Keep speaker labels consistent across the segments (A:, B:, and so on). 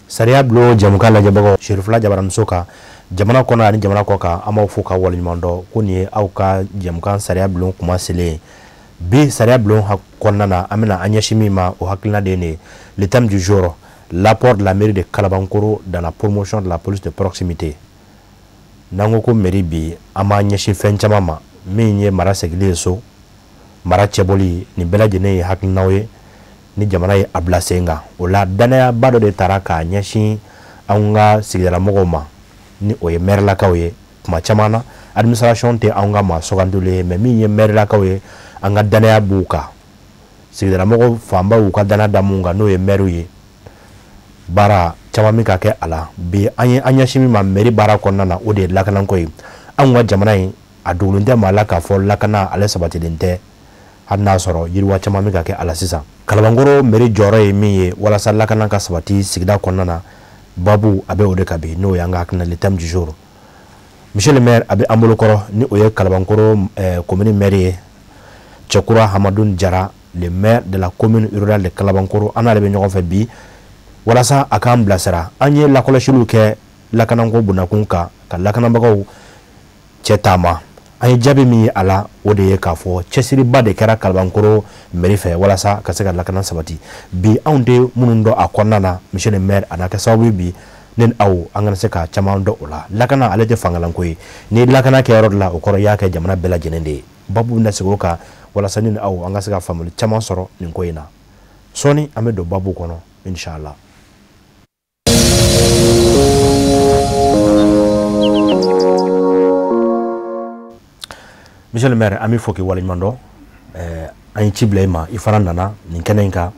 A: Sariya bulon jamukan lajɛbagaw Serifula Jabaramuso kan jamana kɔnɔ ani jamana kɔ kan an b'aw fo ka waleɲuman dɔn ko nin ye aw ka jamukan sariya bulon kuma selen bi sariya bulon kɔnɔna na an bɛna an ɲɛsin min ma o hakilina de ye le thème du jour l'apport de la mairie de Kalabankoro dans la promotion de la police de proximité n'an ko ko mairie bi an b'an ɲɛsin fɛn caman ma min ye mara segili ye so mara cɛbɔli nin bɛɛ lajɛlen ye hakilinaw ye ni jamana ye a bila sen kan o la danayaba dɔ de taara k'a ɲɛsin anw ka sigidalamɔgɔw ma ni o ye mairelakaw ye kuma caman na administration tɛ anw ka maa sugantilen ye mais min ye mairelakaw ye an ka danaya b'u kan sigidalamɔgɔw fanba y'u ka danaya da mun kan n'o ye maire ye baara caman min ka kɛ a la bi an ye an ɲɛsin min ma mairie baara kɔnɔna na o de ye lakanako ye anw ka jamana in a dogolen tɛ maa la k'a fɔ lakana ale sabatilen tɛ hali n'a sɔrɔ yiriwa caman min ka kɛ a la sisan Kalabankoro mairie jɔyɔrɔ ye min ye walasa lakana ka sabati sigida kɔnɔna na babu a bɛ o de ka bi n'o y'an ka hakilina le thème du jour monsieur le maire a bɛ an bolo kɔrɔ ni o ye Kalabankoro commune maire ye Cɛkura Hamadu Jara le maire de la commune rurale de Kalabankoro an n'ale bɛ ɲɔgɔn fɛ bi walasa a k'an bilasira an ye lakɔlɔsiliw kɛ lakanako bunakun kan ka lakanabagaw cɛ taama an ye jaabi min ye a la o de ye k'a fɔ cɛsiriba de kɛra Kalabankoro mairie fɛ walasa ka se ka lakana sabati bi anw tɛ minnu dɔn a kɔnɔna na monsieur le maire a n'a kɛ sababu ye bi ne ni aw an kana se ka caman dɔn o la lakana ale tɛ fangalanko ye ni lakana kɛ yɔrɔ de la o kɔrɔ y'a kɛ jamana bɛɛ lajɛlen de ye babu bɛna segin o kan walasa ne ni aw an ka se ka faamuyali caman sɔrɔ nin ko in na sɔɔni an bɛ don babu kɔnɔ inshallah. Monsieur le maire an bɛ fɔ k'i waleɲuman dɔn an ye ci bila i ma i fana nana nin kɛnɛ in kan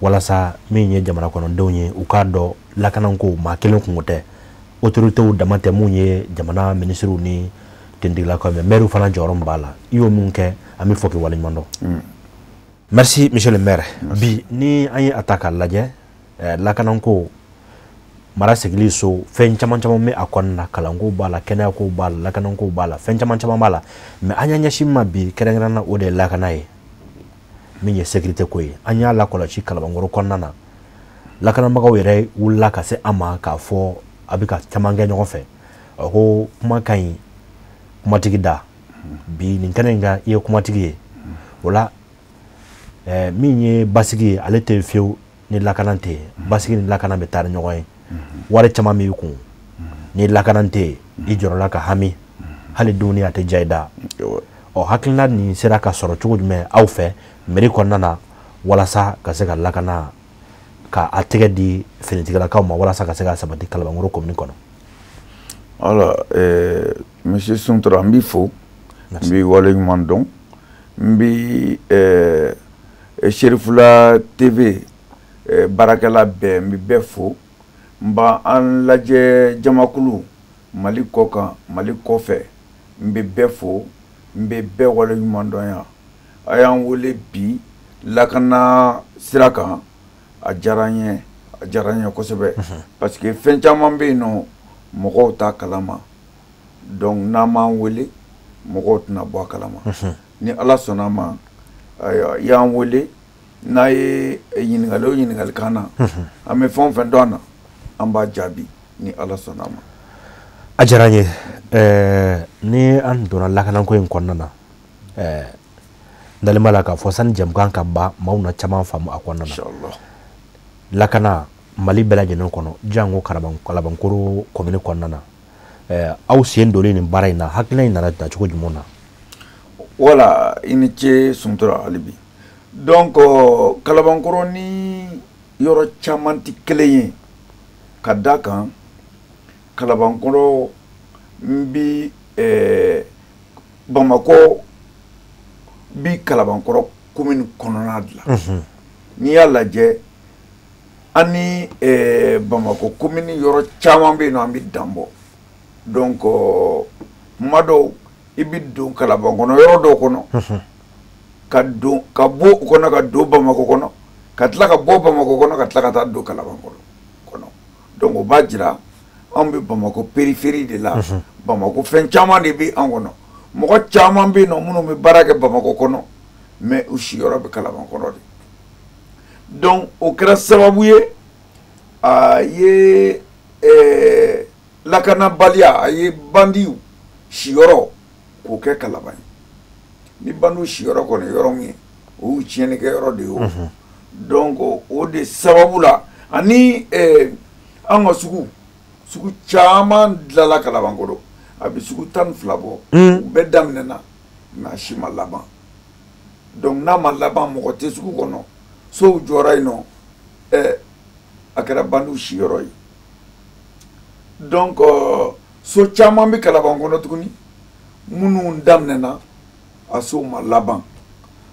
A: walasa min ye jamana kɔnɔdenw ye u k'a dɔn lakanako maa kelen kungo tɛ autoritéw dama tɛ mun ye jamana ministres ni tentigilakaw mais maire fana jɔyɔrɔ min b'a la i y'o min kɛ an bɛ fɔ k'i waleɲuman dɔn. Merci monsieur le maire bi ni an ye a ta k'a lajɛ lakanako mara segili so fɛn caman bɛ a kɔnɔna na kalanko b'a la kɛnɛyako b'a la lakanako b'a la fɛn caman b'a la mais an y'a ɲɛsin ma bi kɛrɛnkɛrɛnna o de ye lakana ye min ye sécurité ko ye an y'a lakɔlɔsi Kalabankoro kɔnɔna na lakanabagaw yɛrɛ wulila ka se an ma k'a fɔ a bɛ ka caman kɛ ɲɔgɔn fɛ ko kuma ka ɲi kumatigi da bi nin kɛnɛ in kan i ye kumatigi ye o la min ye basigi ye ale tɛ fiyewu ni lakana tɛ basigi ni lakana bɛ taa ni ɲɔgɔn ye wari caman b'i kun ni lakana tɛ i jɔrɔla ka hami hali dumuni a tɛ ja i da ɔ hakilina nin sera ka sɔrɔ cogo jumɛn aw fɛ mairie kɔnɔna na walasa ka se ka lakana ka a tɛgɛ di finitigilakaw ma walasa ka se ka sabati Kalabankoro commune kɔnɔ.
B: Alors monsieur Suntura n b'i fo n b'i waleɲuman dɔn n b'i Serifula TV baarakɛla bɛɛ n bɛ bɛɛ fo n b'a an lajɛ jamakulu Mali kɔ kan Mali kɔfɛ n bɛ bɛɛ fo n bɛ bɛɛ waleɲuman dɔn yan a y'an wele bi lakana sira kan a diyara n ye kosɛbɛ parce que fɛn caman bɛ yen nɔ mɔgɔw t'a kalama donc n'an m'an wele mɔgɔw tɛna bɔ a kalama ni Ala sɔnna a ma i y'an wele n'a ye ɲininkali o ɲininkali k'an na an bɛ fɛn o fɛn dɔn a na an b'a jaabi ni Ala sɔnna a ma.
A: A diyara n ye ni an donna lakanako in kɔnɔna na n dalen b'a la k'a fɔ sani jamukan ka ban maaw na caman faamu a kɔnɔna na lakana Mali bɛɛ lajɛlen kɔnɔ jango Kalabankoro commune kɔnɔna na aw sen donlen nin baara in na hakilina in nana ta cogo jumɛn na.
B: Voilà i ni ce Suntura hali bi donc Kalabankoro ni yɔrɔ caman tɛ kelen ye ka da kan Kalabankoro n bi Bamakɔ bi Kalabankoro commune kɔnɔna de la n'i y'a lajɛ an ni Bamakɔ commune yɔrɔ caman bɛ yen nɔ an bɛ dan bɔ donc kuma dɔw i bɛ don Kalabankɔrɔ yɔrɔ dɔw kɔnɔ ka bɔ o kɔnɔ ka don Bamakɔ kɔnɔ ka tila ka bɔ Bamakɔ kɔnɔ ka tila ka taa don Kalabankɔrɔ kɔnɔ donc o b'a jira an bɛ Bamakɔ périphérie de la Bamakɔ fɛn caman de bɛ an kɔnɔ mɔgɔ caman bɛ yen nɔ minnu bɛ baara kɛ Bamakɔ kɔnɔ mais u siyɔrɔ bɛ Kalabankɔrɔ de donc o kɛra sababu ye a ye lakanabaliya a ye bandiw siyɔrɔ k'o kɛ Kalaban ye ni bandiw siyɔrɔ kɔni yɔrɔ min ye o y'u tiɲɛnikɛ yɔrɔ de ye o donc o de sababu la ani an ka sugu caman dilanla Kalaban kɔrɔ a bɛ sugu 12 bɔ u bɛɛ daminɛna mais a si ma laban donc n'a ma laban mɔgɔ tɛ sugu kɔnɔ sow jɔra yen nɔ a kɛra bandiw siyɔrɔ ye donc so caman bɛ Kalaban kɔnɔ tuguni minnu daminɛna a sow ma laban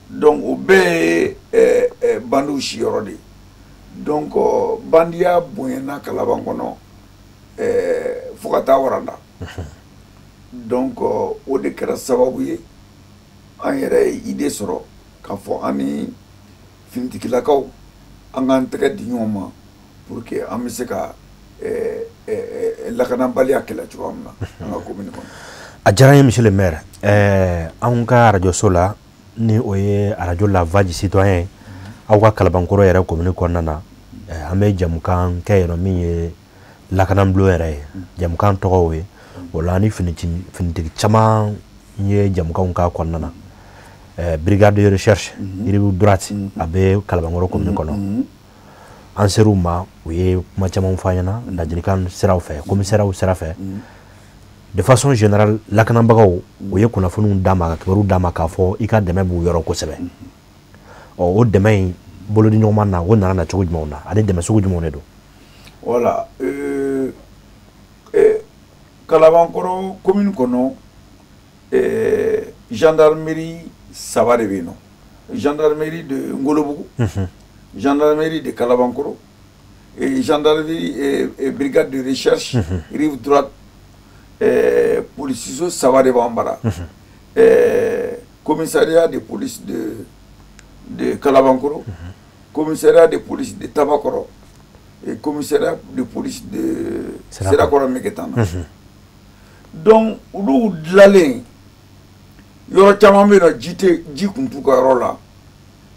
B: donc o bɛɛ ye bandiw siyɔrɔ de ye donc bandiya bonyana Kalaban kɔnɔ fo ka taa waranda donc o de kɛra sababu ye an yɛrɛ ye idée sɔrɔ k'a fɔ an ni finitigilakaw an k'an tɛgɛ di ɲɔgɔn ma pour que an bɛ se ka lakanabaliya kɛlɛ cogoya min na an ka commune kɔnɔ.
A: A diyara n ye monsieur le maire anw ka radio so la ni o ye radio La Voix du Citoyen aw ka Kalabankɔrɔ yɛrɛ commune kɔnɔna na an bɛ jamukan kɛ yen min ye lakanabulon yɛrɛ ye jamukan tɔgɔw ye o la ni finitigi caman ye jamukanw k'a kɔnɔna na brigade de recherche yiriw droite a bɛ Kalabankɔrɔ commune kɔnɔ an ser'u ma u ye kuma caman fɔ an ɲɛna ladilikan siraw fɛ commissaire sira fɛ de façon générale lakanabagaw u ye kunnafoniw d'a ma ka kibaruw d'a ma k'a fɔ i ka dɛmɛ b'u yɔrɔ kosɛbɛ o dɛmɛ in bolodi ɲɔgɔnma na o nana na cogo jumɛnw na ale dɛmɛ sugu jumɛnw de don.
B: Voilà Kalabankɔrɔ commune kɔnɔ gendarmerie 3 de bɛ yen nɔ gendarmerie de Ngolobugu gendarmerie de Kalabankɔrɔ gendarmerie brigade de recherche rive droite policiso 3 de b'an bara commissariat de police de Kalabankɔrɔ commissariat de police de Tabakɔrɔ et commissariat de police de Sirakɔrɔ Megetana donc olu dilanlen yɔrɔ caman bɛ yen nɔ ji kun t'u ka yɔrɔ la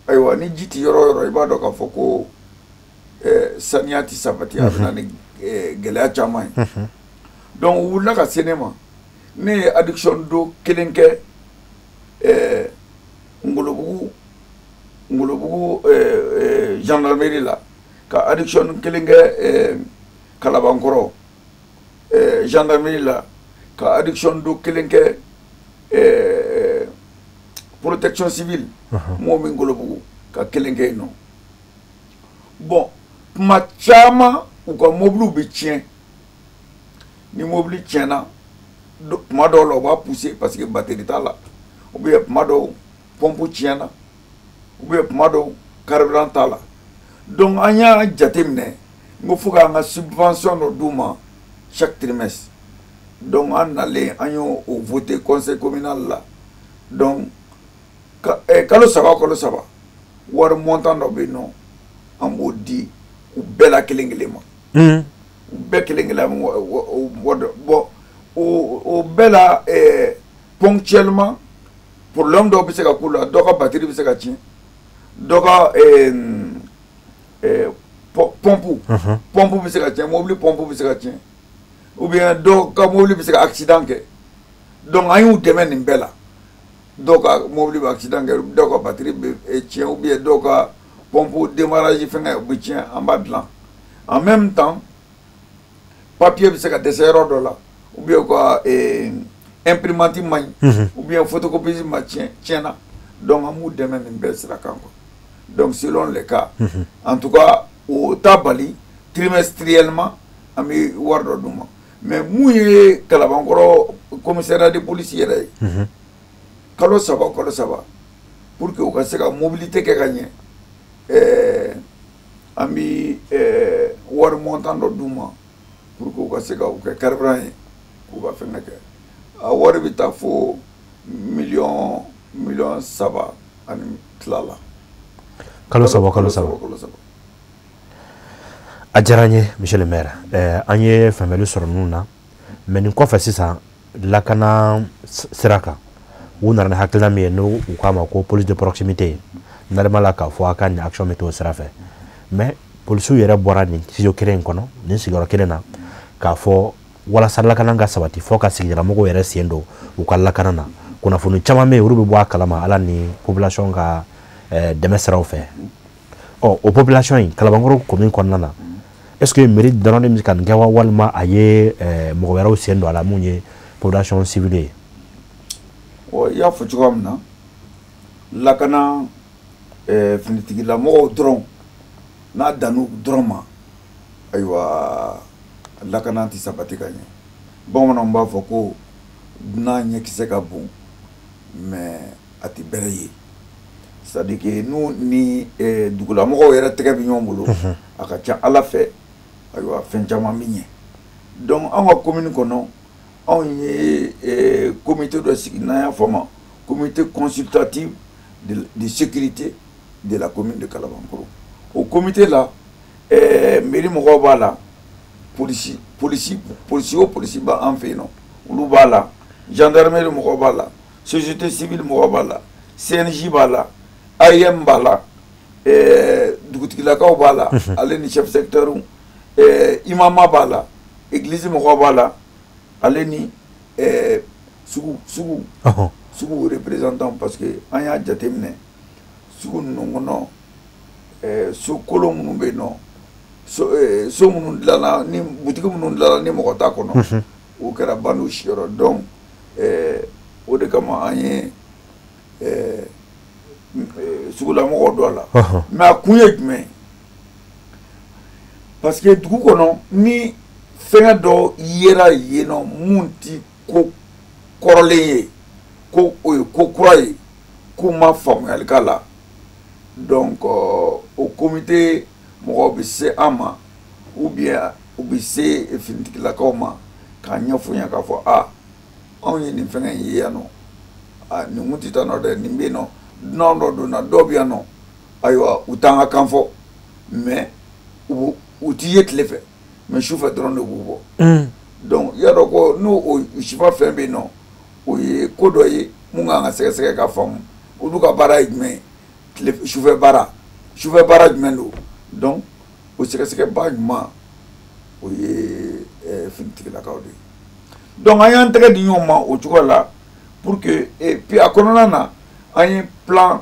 B: ayiwa ni ji tɛ yɔrɔ o yɔrɔ i b'a dɔn k'a fɔ ko saniya tɛ sabati a bɛ na ni gɛlɛya caman ye donc u wulila ka se ne ma ne ye adduction do kelen kɛ Ngolobugu gendarmerie la ka adduction kelen kɛ Kalabankɔrɔ gendarmerie la ka adduction do kelen kɛ protection civile mɔgɔ min Ngolobugu ka kelen kɛ yen nɔ bon kuma caman u ka mobiliw bɛ tiɲɛ ni mobili tiɲɛna kuma dɔw la u b'a pousser parce que batterie t'a la ou bien kuma dɔw pompe tiɲɛna ou bien kuma dɔw carburant t'a la donc an y'a jateminɛ n ko fo k'an ka subvention dɔ d'u ma chaque trimestre donc an nalen an y'o voté conseil communal la donc kalo saba wari montant dɔ bɛ yen nɔ an b'o di u bɛɛ la kelen kelen ma u bɛɛ kelen kelen bon o bɛɛ la ponctuellement problème dɔw bɛ se ka k'u la dɔ ka batterie bɛ se ka tiɲɛ dɔ ka pompe bɛ se ka tiɲɛ mobili pompe bɛ se ka tiɲɛ ou bien dɔ ka mobili bɛ se ka accident kɛ donc an y'u dɛmɛ nin bɛɛ la dɔw ka mobili bɛ accident kɛ dɔw ka batterie bɛ tiɲɛ ou bien dɔw ka pompe démarrage fɛngɛ bɛ tiɲɛ an b'a dilan en même temps papier bɛ se ka dɛsɛ yɔrɔ dɔ la ou bien u ka imprimante ma ɲi ou bien photocopie ma tiɲɛna donc an b'u dɛmɛ nin bɛɛ sira kan quoi donc selon les cas en tout cas o t'a bali trimestriellement an bɛ wari dɔ d'u ma mais mun ye Kalabankɔrɔ commissariat de police yɛrɛ ye kalo saba pour que u ka se ka mobilité kɛ ka ɲɛ an bɛ wari montant dɔ d'u ma pour que u ka se ka u kɛ carburant ye k'u ka fɛngɛ kɛ a wari bɛ taa fo miliyɔn 3 ani tila la
A: kalo saba a diyara n ye monsieur le maire an ye faamuyali sɔrɔ ninnu na mais nin kɔfɛ sisan lakana sira kan u nana ni hakilina min ye n'u k'a ma ko police de proximité narima la k'a fɔ a ka nin action bɛ t'o sira fɛ mais polisiw yɛrɛ bɔra nin studio kelen kɔnɔ nin sigiyɔrɔ kelen na k'a fɔ walasa lakana ka sabati fɔ ka sigidalamɔgɔw yɛrɛ sen don u ka lakana na kunnafoni caman bɛ yen olu bɛ bɔ a kalama ala ni population ka dɛmɛ siraw fɛ o population in Kalabankɔrɔ commune kɔnɔna na est ce que mairie dɔrɔn de bɛ ka nin kɛ wa walima a ye mɔgɔ wɛrɛw sen don a la mun ye population civile ye
B: i y'a fɔ cogoya min na lakana finitigilamɔgɔw dɔrɔn n'a dannu dɔrɔn ma ayiwa lakana tɛ sabati ka ɲɛ bamananw b'a fɔ ko dunan ɲɛkisɛ ka bon mais a tɛ bɛrɛ ye c'est à dire que n'u ni dugulamɔgɔw yɛrɛ tɛgɛ bɛ ɲɔgɔn bolo a ka ca ala fɛ ayiwa fɛn caman bɛ ɲɛ donc anw ka commune kɔnɔ anw ye comité dɔ sigi n'an y'a fɔ ma comité consultatif de sécurité de la commune de Kalabankɔrɔ o comité la mairie mɔgɔw b'a la polisi b'a an fɛ yen nɔ olu b'a la gendarmerie mɔgɔw b'a la société civile mɔgɔw b'a la CNJ b'a la AIM b'a la dugutigilakaw b'a la ale ni chef secteur imama b'a la église mɔgɔw b'a la ale ni sugu représentant parce que an y'a jateminɛ sugu ninnu kɔnɔ so kolon minnu bɛ yen nɔ so minnu dilanna ni butigi minnu dilanna ni mɔgɔ t'a kɔnɔ o kɛra bandiw siyɔrɔ donc o de kama an ye sugulamɔgɔw don a la mais a kun ye jumɛn parce que dugu kɔnɔ ni fɛngɛ dɔ yera yen nɔ mun ti ko kɔrɔlen ye ko o ye ko kura ye k'u ma faamuyali k'a la donc o comité mɔgɔw bɛ se an ma ou bien u bɛ se finitigilakaw ma k'a ɲɛfɔ ɲɛ k'a fɔ anw ye nin fɛngɛ in ye yan nɔ nin kun tɛ taa nɔ dɛ nin bɛ yen nɔ dunan dɔ donna dɔw bɛ yan nɔ ayiwa u t'an ka kan fɔ mais u t'i ye tile fɛ mais sufɛ dɔrɔn de b'u bɔ donc i y'a dɔn ko n'o o sifa fɛn bɛ yen nɔ o ye ko dɔ ye mun kan ka sɛgɛsɛgɛ ka faamu olu ka baara ye jumɛn ye sufɛ baara jumɛn don donc o sɛgɛsɛgɛba ɲuman o ye finitigilakaw de ye donc an y'an tɛgɛ di ɲɔgɔn ma o cogo la pour que puis a kɔnɔna na an ye plan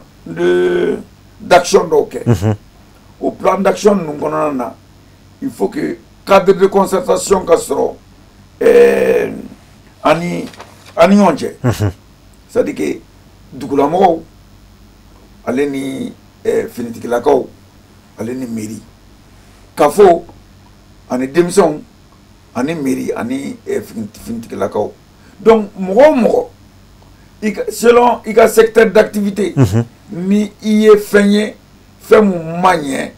B: d'action dɔw kɛ o plan d'action ninnu kɔnɔna na il faut que cadre de concertation ka sɔrɔ ani ɲɔgɔn cɛ c'est à dire que dugulamɔgɔw ale ni finitigilakaw ale ni mairie kafo ani denmisɛnw ani mairie ani finitigilakaw donc mɔgɔ o mɔgɔ selon i ka secteur d'activité ni i ye fɛn ye fɛn mun ma ɲɛ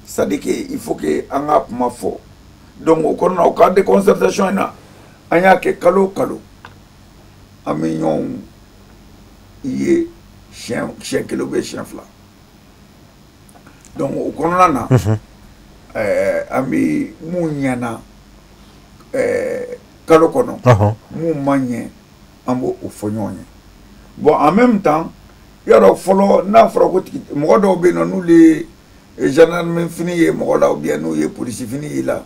B: c'est à dire que il faut que an ka kuma fɔ donc o kɔnɔna o cadre de concertation in na an y'a kɛ kalo o kalo an bɛ ɲɔgɔn ye siɲɛ kelen ou bien siɲɛ fila donc o kɔnɔna na an bɛ mun ɲɛna kalo kɔnɔ mun ma ɲɛ an b'o fɔ ɲɔgɔn ye bon en même temps yɔrɔ fɔlɔ n'a fɔra ko mɔgɔ dɔw bɛ yen nɔ n'olu ye gendarme fini ye mɔgɔ la ou bien n'u ye polisi fini ye la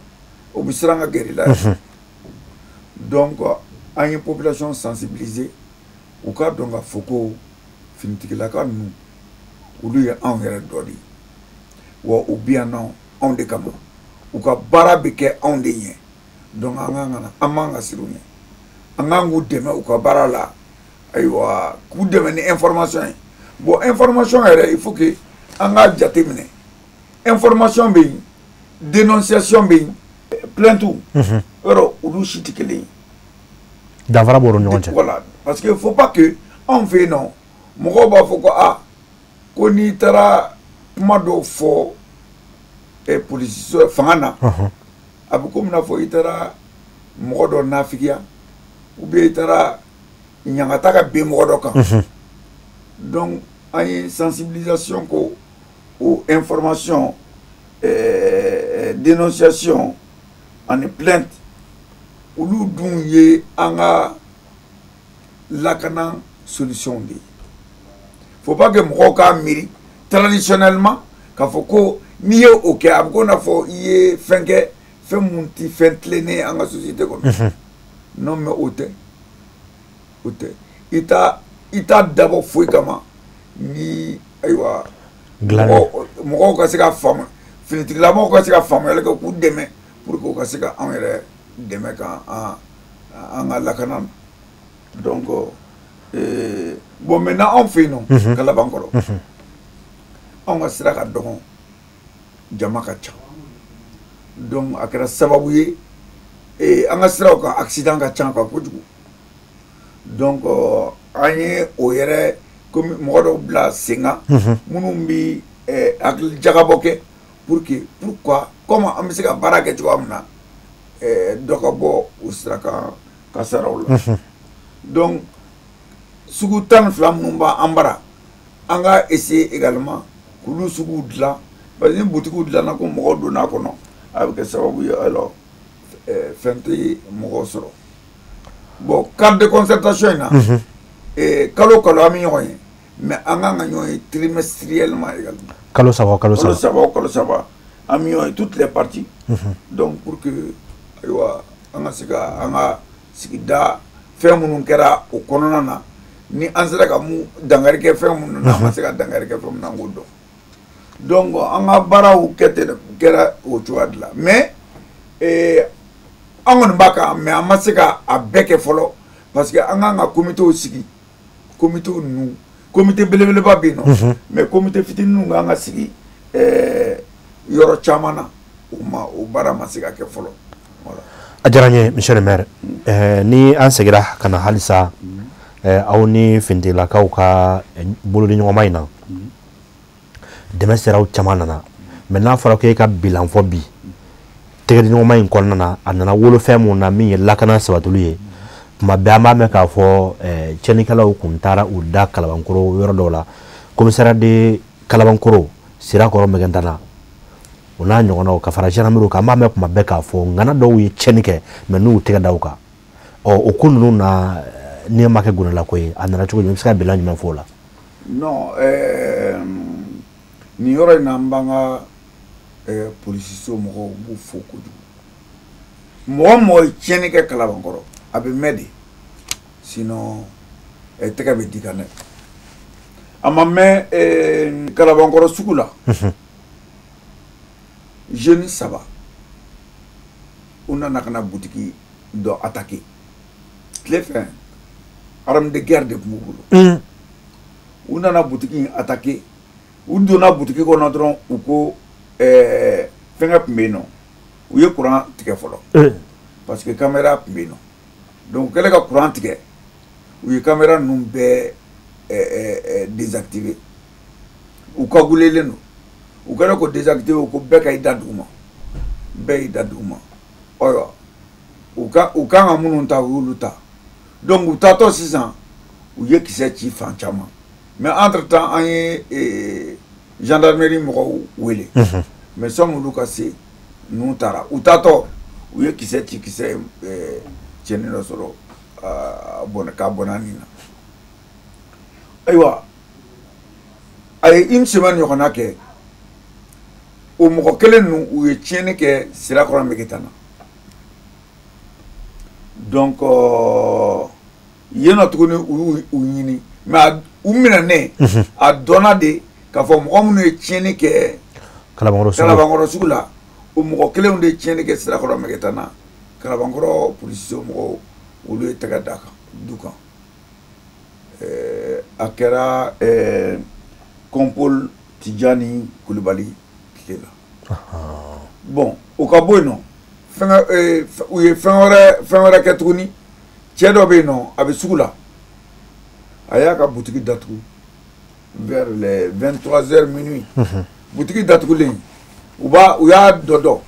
B: o bɛ siran ka gɛrɛ i la donc an ye population sensibiliser u ka dɔn ka fɔ ko finitigilaka ninnu olu ye anw yɛrɛ dɔ de ye wa u bɛ yan nɔ anw de kama u ka baara bɛ kɛ anw de ɲɛ donc an man ka siran u ɲɛ an kan k'u dɛmɛ u ka baara la ayiwa k'u dɛmɛ ni information ye bon information yɛrɛ il faut que an k'a jate minɛ information bɛ yen dénonciation bɛ yen plainte yɔrɔ olu si tɛ kelen ye
A: danfara b'o ni ɲɔgɔn cɛ
B: voilà parce que faut pas que anw fɛ yen nɔ mɔgɔw b'a fɔ ko ko n'i taara kuma dɔw fɔ polisi fanga na a bɛ komi n'a fɔ i taara mɔgɔ dɔ nafigiya ou bien i taara ɲangata ka bin mɔgɔ dɔ kan donc an ye sensibilisation ko o information dénonciation ani plainte olu dun ye an ka lakana solution de ye faut pas que mɔgɔw k'a miiri traditionnellement k'a fɔ ko n'i ye o kɛ a bɛ ko n'a fɔ i ye fɛn kɛ fɛn mun ti fɛn tilennen an ka société kɔnɔ non mais o tɛ i t'a dabɔ foyi kama ni ayiwa mɔgɔw ka se ka faamu finitigilamɔgɔw ka se ka faamuyali kɛ k'u dɛmɛ pour que u ka se ka anw yɛrɛ dɛmɛ ka an ka lakana donc bon maintenant anw fɛ yen nɔ Kalabankɔrɔ anw ka sira ka dɔgɔn jama ka ca donc a kɛra sababu ye an ka siraw kan accident ka ca kojugu donc an ye o yɛrɛ komi mɔgɔ dɔw bila sen kan minnu bɛ hakili jagabɔ kɛ pourquoi comme an bɛ se ka baara kɛ cogoya min na dɔ ka bɔ o sira kan ka saraw la donc sugu 12 minnu b'an bara an ka essayer également k'olu suguw dilan parce que ni butigiw dilanna ko mɔgɔw donn'a kɔnɔ a bɛ kɛ sababu ye alors fɛn tɛ mɔgɔw sɔrɔ bon cadre de concertation in na kalo o kalo an bɛ ɲɔgɔn ye mais an kan ka ɲɔgɔn ye trimestriellement également
A: kalo saba
B: an bɛ ɲɔgɔn ye toutes les parties donc pour que ayiwa an ka se ka an ka sigida fɛn minnu kɛra o kɔnɔna na ni an sera ka mun dankari kɛ fɛn minnu na an ma se ka dankari kɛ fɛn minnu na an k'o dɔn donc an ka baaraw kɛra o cogoya de la mais an kɔni b'a kan mais an ma se ka a bɛɛ kɛ fɔlɔ parce que an kan ka comité sigi comité ninnu comité belebeleba bɛ yen nɔ mais comité fitinin ninnu kan ka sigi yɔrɔ caman na o baara ma se ka kɛ fɔlɔ voilà.
A: A diyara n ye monsieur le maire ni an segira ka na halisa aw ni finitigilamakaw ka bolodiɲɔgɔnma in na dɛmɛ siraw caman nana mais n'a fɔra ko e ka bilan fɔ bi tɛgɛdiɲɔgɔnma in kɔnɔna na a nana wolofɛn mun na min ye lakana sabatili ye tuma bɛɛ an b'a mɛn k'a fɔ cɛnnikɛlaw kun taara u da Kalabankɔrɔ yɔrɔ dɔw la commissariat de Kalabankɔrɔ Sirakɔrɔ Mɛgɛntana o n'a ɲɔgɔnnaw ka fara gendarmerie kan an b'a mɛn tuma bɛɛ k'a fɔ ŋana dɔw ye cɛnni kɛ mais n'u tɛgɛ da u kan o ko ninnu na n'i ma kɛ gonalako ye a nana cogo jumɛn i bɛ se ka bilan jumɛn fɔ o la.
B: non nin yɔrɔ in na an b'an ka polisiso mɔgɔw b'u fo kojugu mɔgɔ mɔgɔ ye tiɲɛni kɛ Kalabankɔrɔ a bɛ mɛn de sinon tɛgɛ bɛ di kan dɛ a ma mɛn Kalabankɔrɔ sugu la jeune 3 u nana ka na butigi dɔ attaquer tile fɛ arme de guerre de tun b'u bolo u nana butigi attaquer u donna butigi kɔnɔ dɔrɔn u ko fɛngɛ tun bɛ yen nɔ u ye courant tigɛ fɔlɔ parce que caméra tun bɛ yen nɔ donc u kɛlen ka courant tigɛ u ye caméra ninnu bɛɛ désactiver u kagulelen don u kɛlen ko désactiver ko bɛɛ ka i da duguma bɛɛ y'i da duguma ayiwa u kan ka minnu ta u y'olu ta donc u taatɔ sisan u ye kisɛ ci fan caman mais entre temps an ye gendarmerie mɔgɔw wele mais sɔnni ka se ninnu taara u taatɔ u ye kisɛ ci kisɛ cɛnni dɔ sɔrɔ k'a bɔnna nin na ayiwa a ye une semaine ɲɔgɔnna kɛ o mɔgɔ kelen ninnu u ye tiɲɛni kɛ Sirakɔrɔ Mɛgɛntana donc yen nɔ tuguni u y'u ɲini mais u minɛnen a dɔnna de k'a fɔ mɔgɔ minnu ye tiɲɛni kɛ Kalabankɔrɔ sugu la o mɔgɔ kelenw de ye tiɲɛni kɛ Sirakɔrɔ Mɛgɛntana Kalabankɔrɔ polisiso mɔgɔw olu ye tɛgɛ da kan du kan a kɛra Kɔnpol Tijani Kulibali tile la bon o ka bɔ yen nɔ u ye fɛn wɛrɛ kɛ tuguni cɛ dɔ bɛ yen nɔ a bɛ sugu la a y'a ka butigi datugu vers les 23h minuit butigi datugulen u y'a dɔ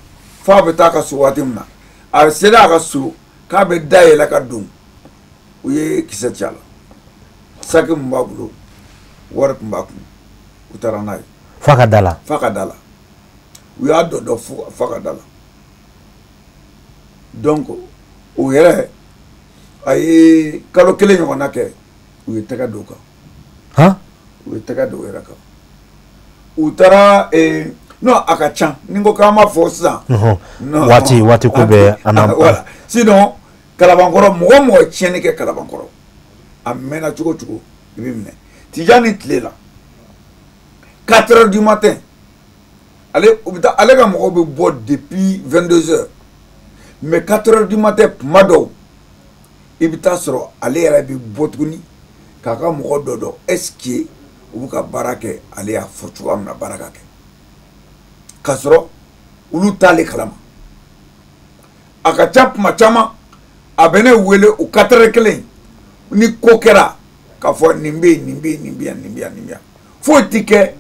B: f'a bɛ taa ka so waati min na a sera a ka so k'a bɛ dayɛlɛ ka don u ye kisɛ ci a la saki min b'a bolo wari tun b'a kun u taara n'a ye
A: f'a ka da la
B: u y'a dɔ f'a ka da la donc o yɛrɛ a ye kalo kelen ɲɔgɔnna kɛ u ye tɛgɛ don o kan u ye tɛgɛ don o yɛrɛ kan u taara non a ka ca ni ko k'an ma fɔ sisan
A: waati ko bɛ
B: voilà sinon Kalabankɔrɔ mɔgɔ o mɔgɔ tiɲɛni kɛ Kalabankɔrɔ a mɛnna cogo cogo i bɛ minɛ Tijani tile la 4 heures du matin ale ka mɔgɔw bɛ bɔ depuis 22 heures mais 4 heures du matin kuma dɔw i bɛ taa sɔrɔ ale yɛrɛ bɛ bɔ tuguni k'a ka mɔgɔ dɔ dɔn est-ce que u bɛ ka baara kɛ ale y'a fɔ cogoya min na baara ka kɛ k'a sɔrɔ olu t'ale kalama a ka ca kuma caman a bɛ ne wele o 4 heures kelen ni ko kɛra k'a fɔ nin bɛ yen nin bɛ yen nin bɛ yan nin bɛ yan nin bɛ yan foyi ti kɛ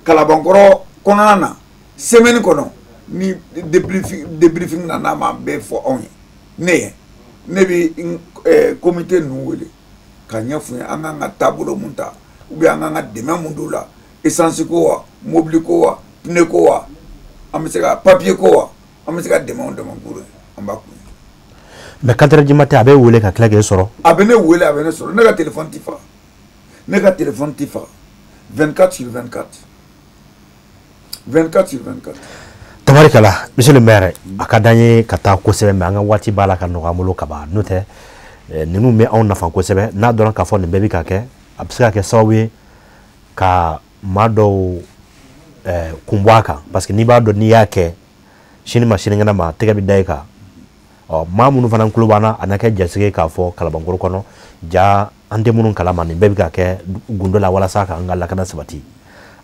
B: Kalabankɔrɔ kɔnɔna na semaine kɔnɔ ni débriefing na n'a ma bɛɛ fɔ anw ye ne bɛ comité ninnu wele ka ɲɛfɔ an kan ka taabolo mun ta ou bien an kan ka dɛmɛ mun d'u la essence ko wa mobili ko wa pneu ko wa an bɛ se ka papier ko wa an bɛ se ka dɛmɛw k'u ye an b'a kun.
A: mais 4 heures du matin a bɛ wele ka tila k'e sɔrɔ.
B: a bɛ ne wele a bɛ ne sɔrɔ ne ka téléphone ti faga 24 sur 24 24 sur 24.
A: tabarikala monsieur le maire a ka d'an ye ka taa kosɛbɛ mais an ka waati b'a la ka nɔgɔ an bolo kaban n'o tɛ ninnu bɛ anw nafa kosɛbɛ n'a dɔnna k'a fɔ nin bɛɛ bɛ ka kɛ a bɛ se ka kɛ sababu ye ka maa dɔw kun bɔ a kan parce que n'i b'a dɔn n'i y'a kɛ sini ma sinikɛnɛ ma tɛgɛ bɛ da i kan maa minnu fana tulo b'an na a na kɛ jasigi k'a fɔ Kalabankɔrɔ kɔnɔ ja an tɛ minnu kalama nin bɛɛ bɛ ka kɛ gundo la walasa k'an ka lakana sabati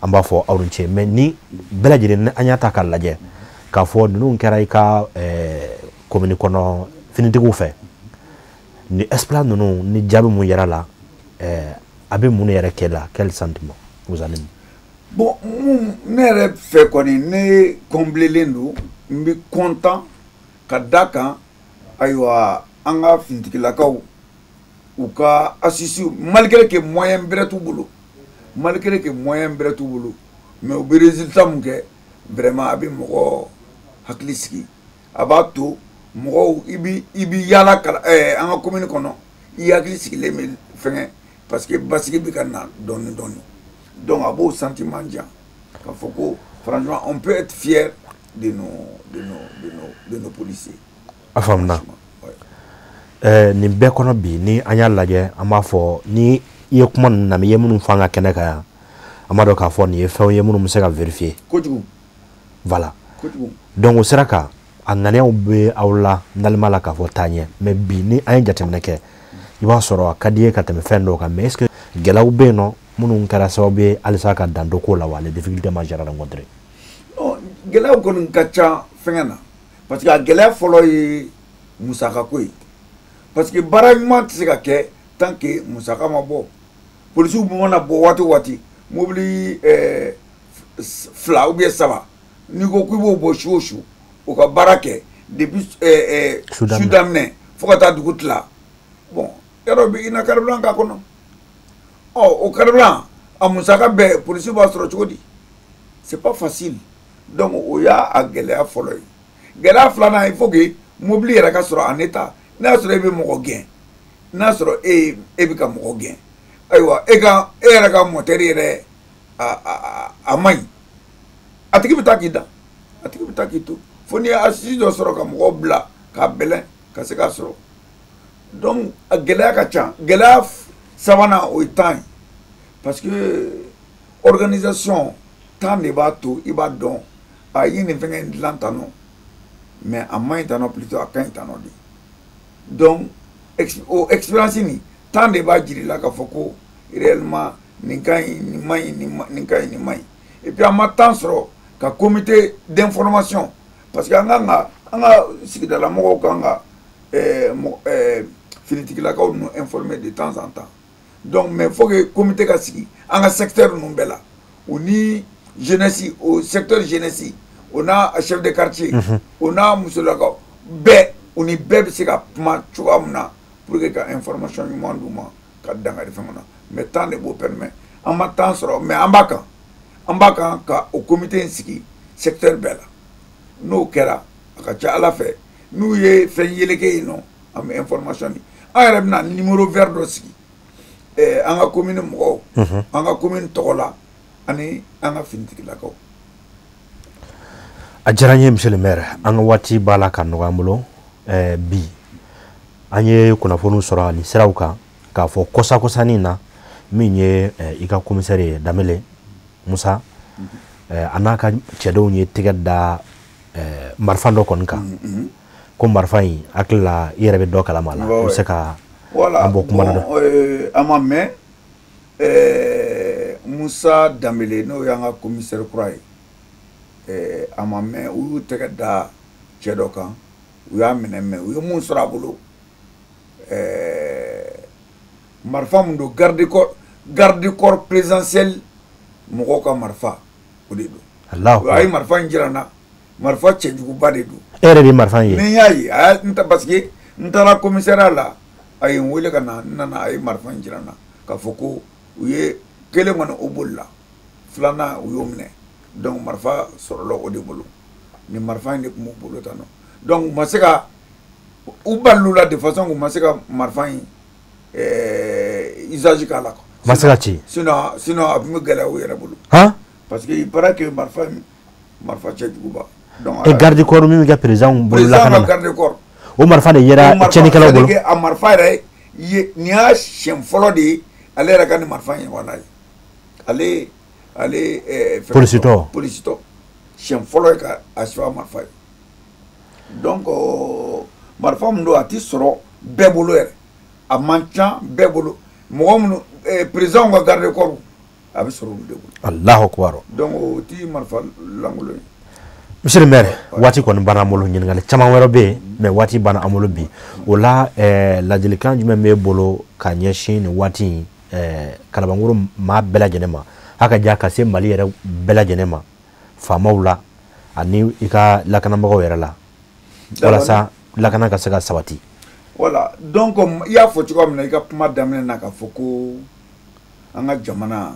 A: an b'a fɔ aw ni ce mais ni bɛɛ lajɛlen an y'a ta k'a lajɛ k'a fɔ ninnu kɛra i ka commune kɔnɔ finitigiw fɛ ni exploit ninnu ni jaabi mun yɛrɛ la a bɛ mun yɛrɛ kɛ la quel sentiment vous avez?
B: Bon ne yɛrɛ fɛ kɔni ne comblelen don n bɛ content ka da kan ayiwa an ka finitigilakaw u ka assise malgré que moyen bɛrɛ t'u bolo mais u bɛ résultat mun kɛ vraiment a bɛ mɔgɔ hakili sigi a b'a to mɔgɔw i bi yaala an ka commune kɔnɔ i hakili sigilen bɛ fɛngɛ parce que basigi bɛ ka na dɔɔni dɔɔni donc a b'o sentiment diya k'a fɔ ko franchement on peut être fier de nos policiers.
A: a faamuna nin bɛɛ kɔnɔ bi ni an y'a lajɛ an b'a fɔ ni i ye kuma ninnu lamɛn i ye minnu fɔ an ka kɛnɛ kan yan an b'a dɔn k'a fɔ nin ye fɛnw ye minnu bɛ se ka vérifier
B: kojugu
A: voilà donc o sira kan a ŋaniyaw bɛ aw la nalima la k'a fɔ taa ɲɛ mais bi ni an ye jateminɛ kɛ i b'a sɔrɔ a ka di ye ka tɛmɛ fɛn dɔw kan mais est-ce que gɛlɛyaw bɛ yen nɔ minnu kɛra sababu ye halisa ka dan dɔ k'o la wa les difficultés majeures à rencontrer.
B: non gɛlɛyaw kɔni ka ca fɛngɛ na parce que a gɛlɛya fɔlɔ ye musaka ko ye parce que baara ɲuman tɛ se ka kɛ tant que musaka ma bɔ polisiw mana bɔ waati o waati mobili 2 ou bien 3 n'i ko k'i b'o bɔ su o su o ka baara kɛ depuis su daminɛ fo ka taa dugu tila bon yɔrɔ bɛ i na carburant k'a kɔnɔ o carburant a musaka bɛɛ polisiw b'a sɔrɔ cogo di c'est pas facile donc o y'a gɛlɛya fɔlɔ ye gɛlɛya filanan il faut que mobili yɛrɛ ka sɔrɔ en état n'a sɔrɔ e bɛ mɔgɔ gɛn n'a sɔrɔ e bɛ ka mɔgɔ gɛn ayiwa e yɛrɛ ka moteur yɛrɛ a man ɲi a tigi bɛ taa k'i da a tigi bɛ taa k'i to fo n'i ye assise dɔ sɔrɔ ka mɔgɔw bila k'a bɛlɛn ka se k'a sɔrɔ donc a gɛlɛya ka ca gɛlɛya sabanan o ye temps ye parce que organisation temps de b'a to i b'a dɔn a ye nin fɛngɛ in dilan tan nɔ mais a man ɲi tan nɔ plutôt a ka ɲi tan nɔ de donc o expérience nin temps de b'a jira i la k'a fɔ ko réellement nin ka ɲi nin man ɲi nin ka ɲi nin man ɲi et puis an ma temps sɔrɔ ka comité d'information parce que an ka sigidala mɔgɔw kan ka finitigilakaw ninnu informer de temps en temps donc mais faut que comité ka sigi an ka secteur ninnu bɛɛ la o ni jeunesse o secteur jeunesse o n'a chef de quartier o n'a musolakaw bɛɛ u ni bɛɛ bɛ se ka kuma cogoya min na pour que ka information ɲuman d'u ma ka dangari fɛn kɔnɔ mais temps de b'o permet an ma temps sɔrɔ mais an b'a kan ka o comité in sigi secteur bɛɛ la n'o kɛra a ka ca ala fɛ n'u ye fɛn yeleke yen nɔ an bɛ information di an yɛrɛ bɛna numéro vert dɔ sigi an ka commune mɔgɔw an ka commune tɔgɔ la ani an ka finitigilakaw.
A: A diyara n ye monsieur le maire an ka waati b'a la ka nɔgɔ an bolo bi an ye kunnafoniw sɔrɔ ani siraw kan k'a fɔ kɔsa-kɔsanin na min ye i ka commissaire ye Danbele Musa a n'a ka cɛdenw ye tɛgɛ da marifa dɔ kɔni kan ko marifa in hakili la i yɛrɛ bɛ dɔ kalama la i bɛ se ka an bɔ kuma na dɔn.
B: A ma mɛn Musa Danbele n'o y'an ka commissaire kura ye a ma mɛn u y'u tɛgɛ da cɛ dɔ kan u y'a minɛ mɛn u ye mun sɔrɔ a bolo marifa mun don garde corps présidentiel mɔgɔw ka marifa o de don. A ye marifa in jira n na marifa cɛjuguba de don.
A: E yɛrɛ de marifa in ye.
B: Ni n y'a ye parce que n taara commissariat la a ye n wele ka na n nana a ye marifa in jira n na k'a fɔ ko u ye kelen kɔni o bolila filanan u y'o minɛ donc marifa sɔrɔla o de bolo ni marifa in de tun b'u bolo tan nɔ donc u ma se ka u balil'u la de façon k'u ma se ka marifa in usage k'a la.
A: Ma se ka ci.
B: sinon a tun bɛ gɛlɛya u yɛrɛ bolo. parce que il paraît que marifa cɛjuguba.
A: et garde corps min bɛ kɛ président bolo lakana na.
B: garde corps.
A: o marifa de yera cɛnnikɛlaw bolo.
B: a marifa yɛrɛ ye nin y'a siɲɛ fɔlɔ de ye ale yɛrɛ ka nin marifa in ɲɔgɔnna ye ale polisitɔ siɲɛ fɔlɔ ye ka a suwa marifa ye donc marifa min don a ti sɔrɔ bɛɛ bolo yɛrɛ a man ca bɛɛ bolo mɔgɔ minnu président ka garde corps a bɛ sɔrɔ olu de bolo.
A: Alahu akbar.
B: donc o ti marifa lankolon ye.
A: monsieur le maire waati kɔni banna an bolo ɲininkali caman wɛrɛ bɛ yen mais waati banna an bolo bi o la ladilikan jumɛn b'e bolo ka ɲɛsin nin waati in Kalabankoro maa bɛɛ lajɛlen ma a ka ja ka se Mali yɛrɛ bɛɛ lajɛlen ma faamaw la ani i ka lakanabagaw yɛrɛ la walasa lakana ka se ka sabati.
B: Voilà donc i y'a fɔ cogoya min na i ka kuma daminɛ na k'a fɔ ko an ka jamana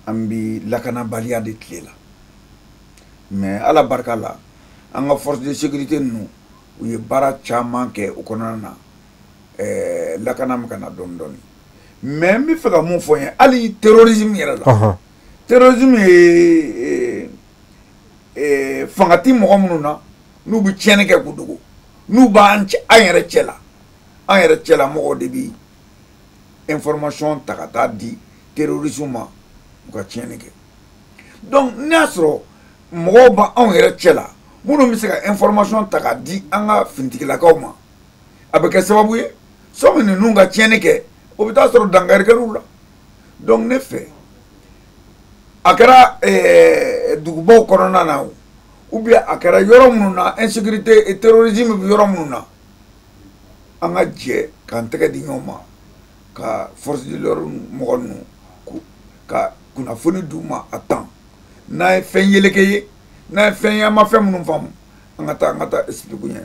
B: an bi lakanabaliya de tile la mais ala barika la an ka force de sécurité ninnu u ye baara caman kɛ o kɔnɔna na lakana min ka na dɔɔni dɔɔni mais n bɛ fɛ ka mun fɔ n ye hali terrorisme yɛrɛ la terrorisme ye fanga ti mɔgɔ minnu na n'u bɛ tiɲɛni kɛ k'u dogo n'u b'an yɛrɛ cɛ la mɔgɔw de bi information ta ka taa di terrorisme ma u ka tiɲɛni kɛ donc n'a y'a sɔrɔ mɔgɔw b'anw yɛrɛ cɛ la minnu bɛ se ka information ta ka di an ka finitigilakaw ma a bɛ kɛ sababu ye sɔmi ninnu ka tiɲɛni kɛ o bɛ taa sɔrɔ dankari kɛr'u la donc ne fɛ a kɛra dugubaw kɔnɔna na ou bien a kɛra yɔrɔ minnu na insécurité et terrorisme bɛ yɔrɔ minnu na an ka jɛ k'an tɛgɛ di ɲɔgɔn ma ka force de l'ordre mɔgɔ ninnu ka kunnafoni d'u ma a temps n'a ye fɛn yeleke ye n'a ye fɛn ye an ma fɛn minnu faamu an ka taa explique u ɲɛ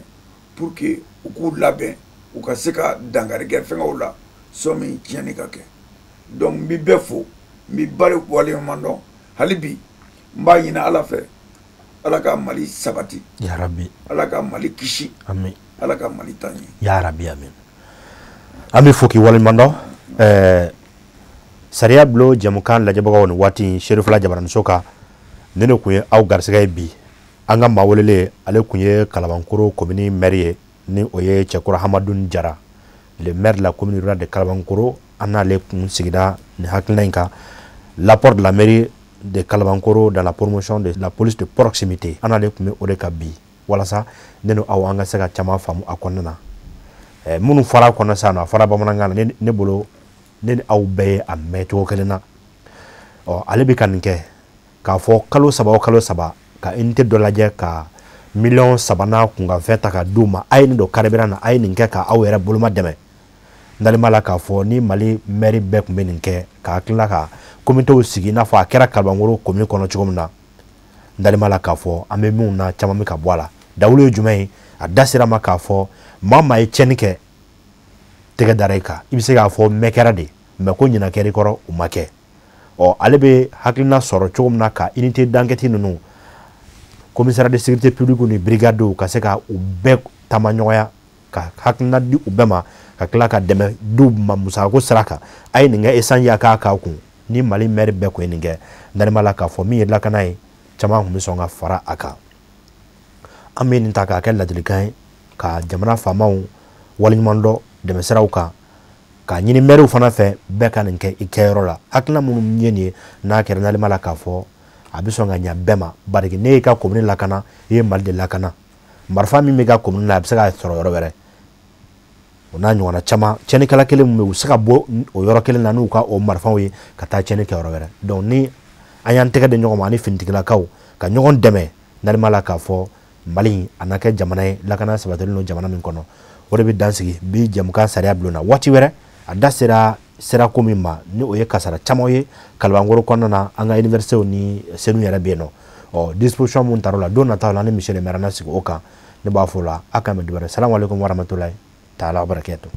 B: pour que u k'u labɛn u ka se ka dankari kɛ fɛngɛw la sɔmi tiɲɛni ka kɛ donc n bɛ bɛɛ fo n bɛ bari waleɲuman dɔn hali bi n b'a ɲini ala fɛ ala ka Mali sabati
A: yarabi
B: ala ka Mali kisi
A: amin
B: ala ka Mali taɲi
A: yarabi amin an bɛ fo k'i waleɲuman dɔn sariya bulon jɛmukan lajɛbagaw ni waati Serifula Jabaramuso ka ne de kun ye aw garisɛgɛ ye bi an ka maa welelen ale kun ye Kalabankoro commune maire ye ni o ye Cɛkura Hamadu Jara le maire de la commune rurale de Kalabankoro an n'ale kun sigida ni hakilina in kan l'apport de la mairie de Kalabankoro dans la promotion de la police de proximité an n'ale kun bɛ o de ka bi walasa ne ni aw an ka se ka caman faamu a kɔnɔna na minnu fɔra a kɔnɔ sisan nɔ a fɔra bamanankan na ne bolo ne ni aw bɛɛ ye a mɛn cogo kelen na ale bɛ ka nin kɛ k'a fɔ kalo saba o kalo saba ka unité dɔ lajɛ ka miliyɔn 3 na kunkanfɛn ta ka d'u ma a ye nin don carburant na a ye nin kɛ ka aw yɛrɛ boloma dɛmɛ n'ale la k'a fɔ ni Mali maire bɛɛ tun bɛ nin kɛ k'a tila ka comité sigi i n'a fɔ a kɛra Kalabankoro commune kɔnɔ cogo min na n'ale la k'a fɔ an bɛ minnu na caman bɛ ka bɔ a la dawulo ye jumɛn ye a da sera ma k'a fɔ maa ye tiɲɛni kɛ tɛgɛ dara i kan i bɛ se k'a fɔ mɛ kɛra de mais ko ɲinan kɛra i kɔrɔ o ma kɛ ale bɛ hakilina sɔrɔ cogo min na ka unité d'enquête ninnu commissariat de sécurité publique ni brigadew ka se ka u bɛɛ taama ɲɔgɔnya ka hakilina di u bɛɛ ma ka tila ka dɛmɛ du ma musakako sira kan a ye nin kɛ échange k'a kun ni Mali maire bɛɛ ko nin kɛ narima la k'a fɔ min ye lakana ye caman kun bɛ sɔn ka fara a kan an bɛ nin ta k'a kɛ ladilikan ye ka jamana faamaw waliɲuman dɔ dɛmɛsiraw kan ka ɲini maires fana fɛ bɛɛ ka nin kɛ i kɛyɔrɔ la hakilina minnu ye nin ye n'a kɛra narima la k'a fɔ a bɛ sɔn ka ɲɛ bɛɛ ma bari ne y'i ka commune lakana i ye Mali de lakana marifa min bɛ ka commune la a bɛ se k'a sɔrɔ yɔrɔ wɛrɛ o n'a ɲɔgɔnna caman cɛnnikɛla kelen min bɛ u se ka bɔ o yɔrɔ kelen na n'u ka o marifaw ye ka taa cɛnni kɛ yɔrɔ wɛrɛ donc ni an y'an tɛgɛ di ɲɔgɔn ma ani finitigilakaw ka ɲɔgɔn dɛmɛ narima la k'a fɔ Mali a na kɛ jamana ye lakana sabatilen don jamana min kɔnɔ o de bɛ dansigi bi jɛmukan sariya bulon na waati wɛrɛ a da sera ko min ma ni o ye kasara caman ye Kalibankoro kɔnɔna na an ka universitéw ni senu yɛrɛ bɛ yen nɔ disposition mun tar'o la don nataw la ni monsieur le maire na sigi o kan ne b'a fɔ la a ka mɛn dibara salamu alaikum warahmatulahi taala wabarakatuh